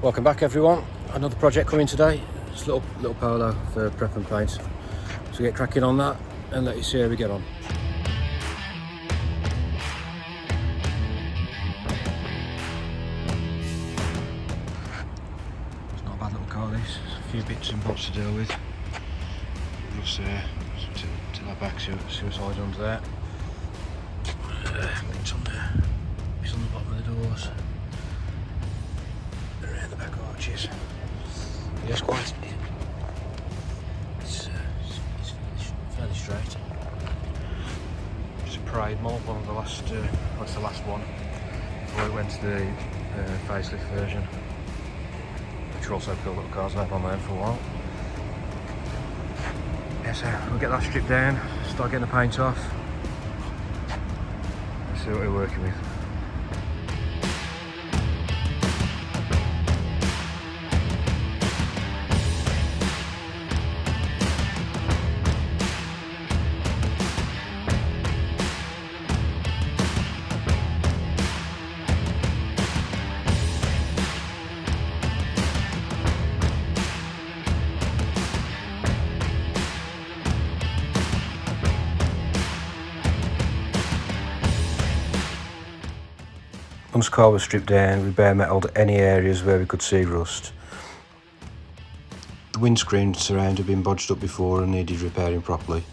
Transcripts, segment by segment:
Welcome back everyone, another project coming today. It's a little Polo for prep and paint. So get cracking on that and let you see how we get on. It's not a bad little car this, a few bits and bobs to deal with. Just to that back, suicide under there. Bits on the bottom of the doors. Around the back arches. Yes, quite. It's fairly straight. It's a Parade mould, one of the last. What's the last one? Before it went to the facelift version, which also built up cars over on there for a while. Yeah, so we'll get that stripped down, start getting the paint off. Let's see what we're working with. Once the car was stripped down, we bare metalled any areas where we could see rust. The windscreen surround had been bodged up before and needed repairing properly.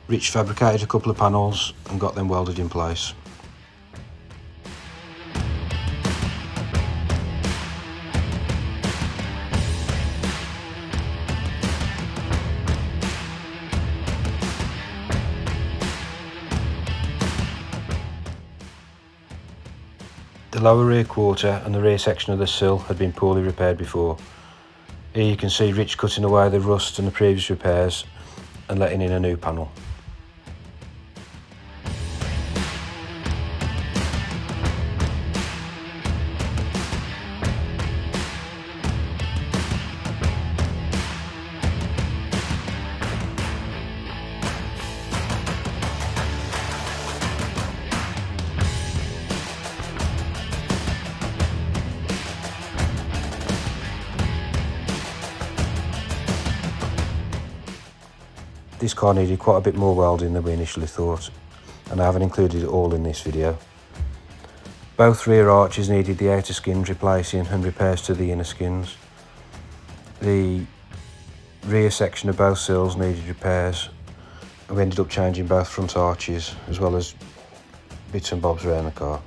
Rich fabricated a couple of panels and got them welded in place. The lower rear quarter and the rear section of the sill had been poorly repaired before. Here you can see Rich cutting away the rust and the previous repairs and letting in a new panel. This car needed quite a bit more welding than we initially thought, and I haven't included it all in this video. Both rear arches needed the outer skins replacing and repairs to the inner skins. The rear section of both sills needed repairs, and we ended up changing both front arches as well as bits and bobs around the car.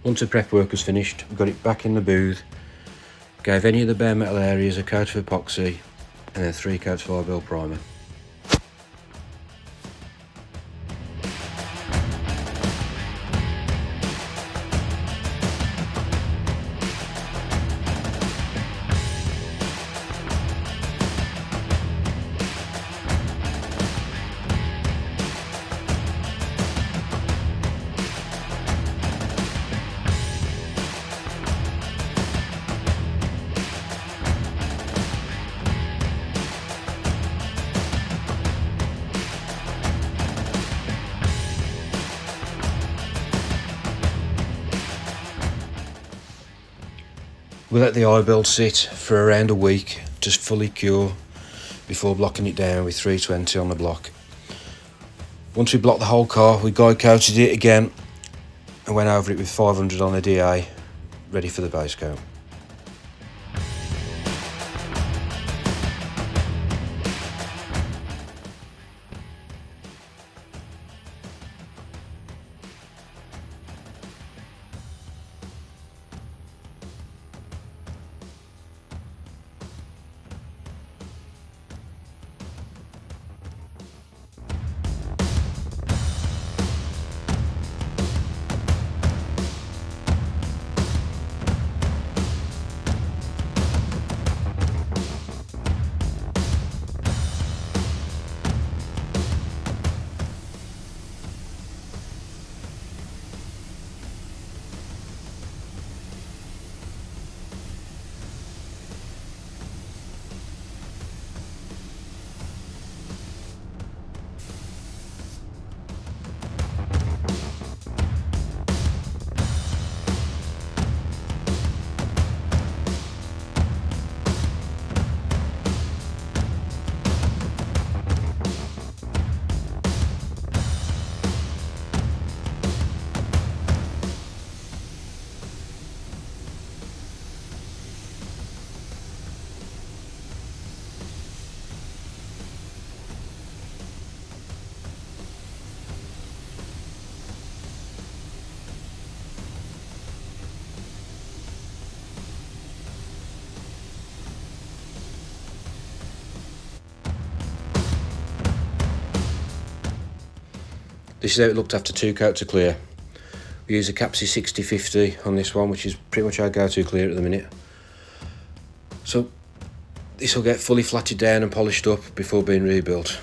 Once the prep work was finished, we got it back in the booth, gave any of the bare metal areas a coat of epoxy and then 3 coats of firebuild primer. We let the eye build sit for around a week to fully cure before blocking it down with 320 on the block. Once we blocked the whole car, we guide coated it again and went over it with 500 on the DA, ready for the base coat. This is how it looked after 2 coats of clear. We use a Capsi 6050 on this one, which is pretty much our go-to clear at the minute. So this will get fully flatted down and polished up before being rebuilt.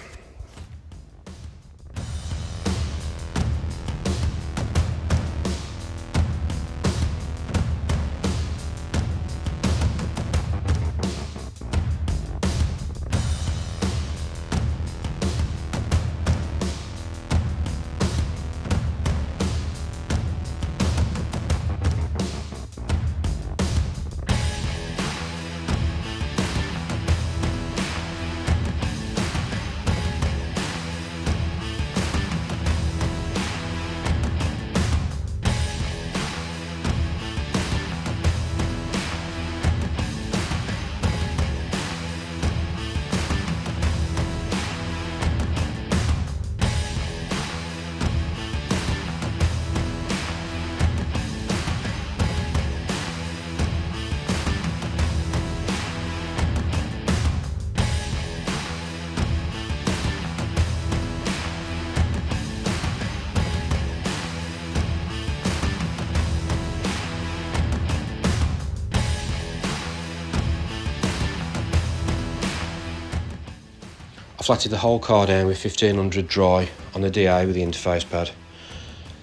I flatted the whole car down with 1500 dry on the DA with the interface pad.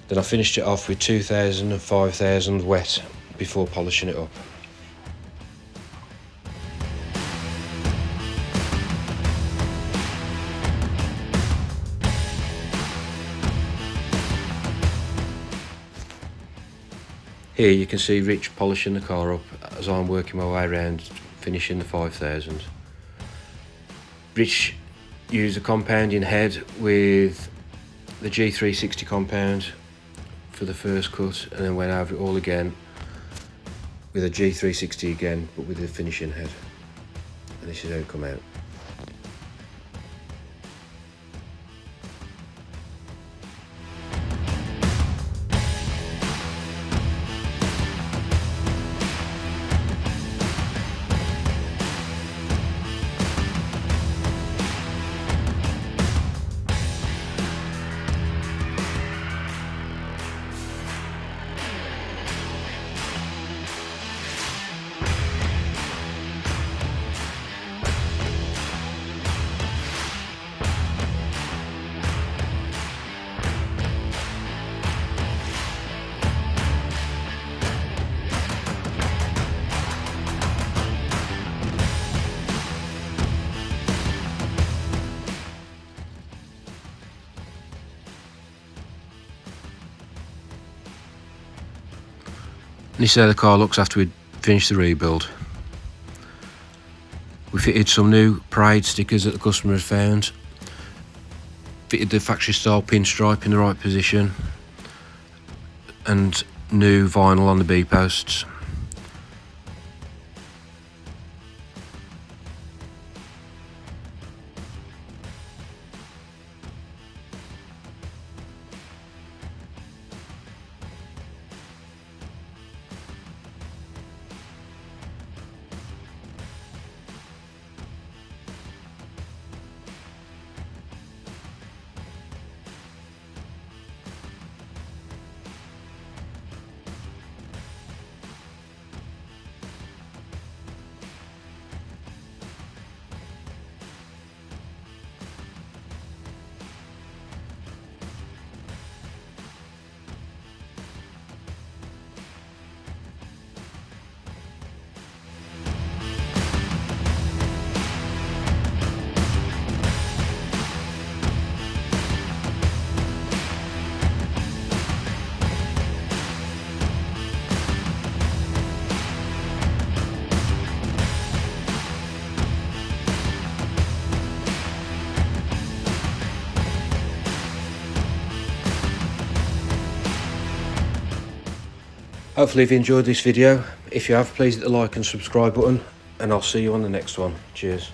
Then I finished it off with 2000 and 5000 wet before polishing it up. Here you can see Rich polishing the car up as I'm working my way around finishing the 5000. Rich used a compounding head with the G360 compound for the first cut, and then went over it all again with a G360 again, but with the finishing head. And this is how it come out. This is how the car looks after we'd finished the rebuild. We fitted some new Parade stickers that the customer had found, fitted the factory style pinstripe in the right position, and new vinyl on the B posts. Hopefully you've enjoyed this video. If you have, please hit the like and subscribe button, and I'll see you on the next one. Cheers.